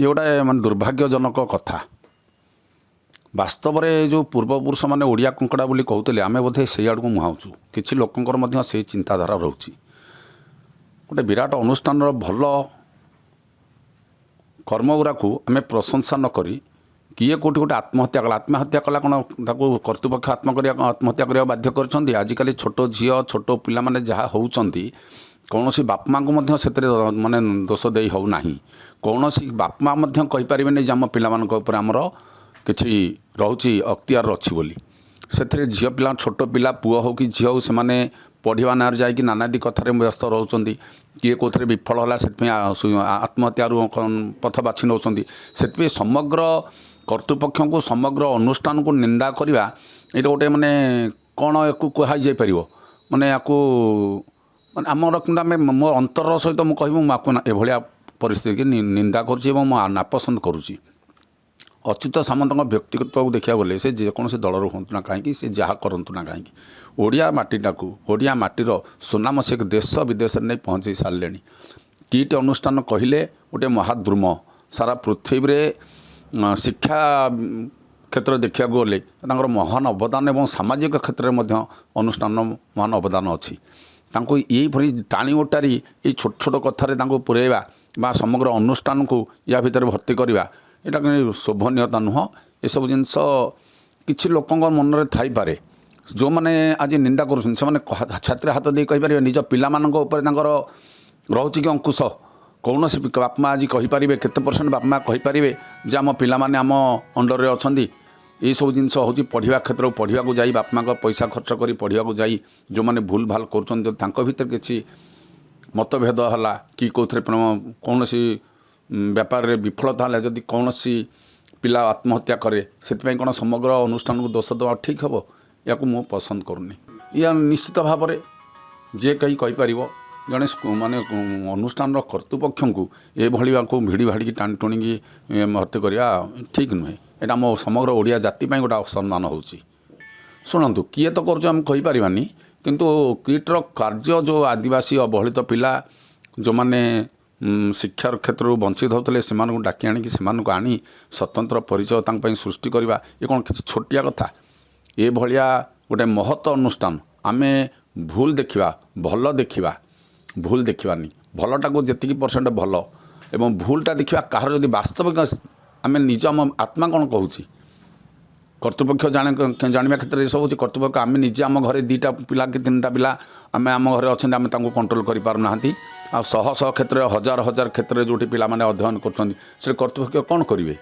ये गोटे मान दुर्भाग्यजनक कथा वास्तव में जो पूर्वपुरुष मैंने ओडिया कंकड़ा बोली कहते आम बोधे से आड़ को मुहाऊँ किसी लोकर से चिंताधारा रोचे गोटे विराट अनुष्ठान भल कर्म गुरा को आम प्रशंसा न करी किए कौटी गोटे आत्महत्या कला कौन कर्तृपक्ष आत्महत्या करने बाध्य कर आजिकल छोट झील छोट पिला माने जहाँ होउचंती कौन सी बाप माँ को माने दोष दे होना कौन सी बाप माँ कहीपर नहीं आम पाकर आमर कि रोचे अख्तियार अच्छी बोली से झील पिला छोट पिला पुओ हो कि झील हो से पढ़ा ना जा नानादी कथार व्यस्त रोचे किए कौन विफल है से आत्महत्यार पथ बाछि नौ से समग्र कर्तृपक्ष को समग्र अनुष्ठान को निंदा करवा ये गोटे माने कौन या कहुपर माने या माने आमर कि मो अंतर सहित मुझे कह एभलिया परिस्थिति निंदा करुँ नापसंद करुँची अच्युत सामंत व्यक्तित्व को देखा गले से जेकोसी दलर हूँ ना कहीं से जहाँ करूँ ना कहीं ओडिया माटीटा को ओडिया माटीर सुनाम से देश विदेश नहीं पहुँचे सारे किट अनुष्ठान कहले गोटे महाद्रुम सारा पृथ्वी शिक्षा क्षेत्र देखा गले महान अवदान और सामाजिक क्षेत्र में अनुष्ठान महान अवदान अच्छी ये टाणी ओटारी ये छोट छोट कथार पुरेवा बा समग्र अनुष्ठान को या भितर भर्ती करवा यहाँ शोभनीयता नुह ये सब जिनस किसी लोक मन में थाईपे जो मैंने आज निंदा कर छात्र हाथ दे कहीपर निज पिला रोचे कि अंकुश कौन सी बाप माँ आज कहीपर केते% बाप माँ कहीपर जे आम पिला आम अंडर अच्छा ये सब जिनस हूँ पढ़ा क्षेत्र पढ़ा को जाई बाप माँ का पैसा खर्च कर पढ़ा को जाई जो मैंने भूल भाल कर भीतर किसी मतभेद है कि कौन कौन व्यापार विफलता है जदि कौन सी पिला आत्महत्या करे से कौन समग्र अनुष्ठान को दोष देवा ठीक हे या मु पसंद करूनी या निश्चित भाव में जे कहीं कहीपर जड़े माने अनुष्ठान कर्तृपक्ष को ये भिड़ी भाड़ी टाणी टुणी हत्या करवा ठीक नुहे यहाँ मो समग्र ओडिया जाति गोटे असम्मान हो शुणु किए तो करें कहीपरानी किंतु किट्र कार्य जो आदिवासी अवहेलित पिला जो मैंने शिक्षार क्षेत्र वंचित होते से डाकी आनी आनी स्वतंत्र परिचय सृष्टि करवा ये कौन किसी छोटिया कथा ये भलिया गोटे महत्व अनुष्ठान आमे भूल देखा भल देखा भूल देखानी भलटा को जी % भल एवं भूलटा देखा कहार जब वास्तविक आम निज आम आत्मा कौन कहूँ कर्तृपक्ष जाना क्षेत्र सब हूँ कर्तृपक्ष आम निजे आम घर 2टा पिला कि 3टा पिला आम आम घर अच्छा आम कंट्रोल करना आ शह शह क्षेत्र हजार हजार क्षेत्र जो पिला अध्ययन कर कर्तृपक्ष कौन करेंगे।